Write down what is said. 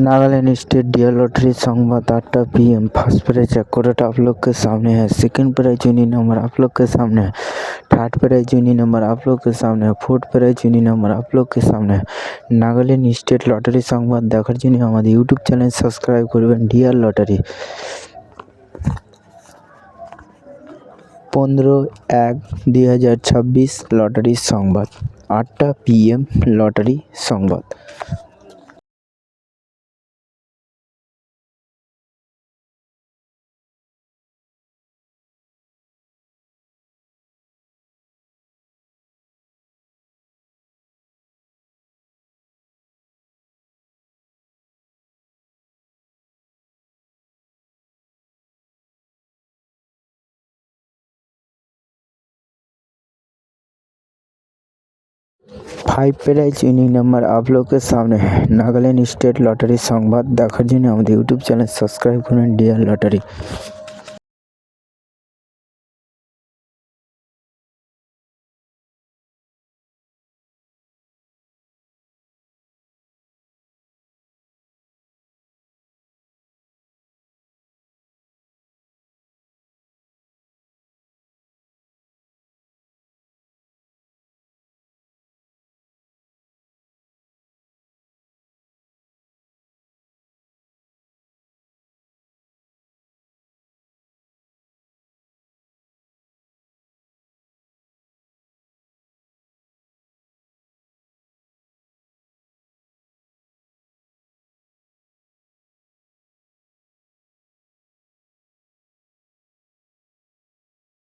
Nagaland state dear lottery Sambad 8 PM। First prize Kota आप लोग के सामने है। सेकंड प्राइज यूनिट नंबर आप लोग के सामने है। थर्ड प्राइज यूनिट नंबर आप लोग के सामने है। फोर्थ प्राइज यूनिट नंबर आप लोग के सामने है। नागालैंड स्टेट लॉटरी संवाद देखार जन्य हमारे यूट्यूब चैनल सबसक्राइब करबें। Dear lottery 15/1/2026 lottery Sambad 8 PM lottery Sambad. Five prize unique number आप लोग के सामने है। नागालैंड स्टेट लॉटरी संवाद देखार जन्य हमारे यूट्यूब चैनल सबसक्राइब करें। Dear lottery.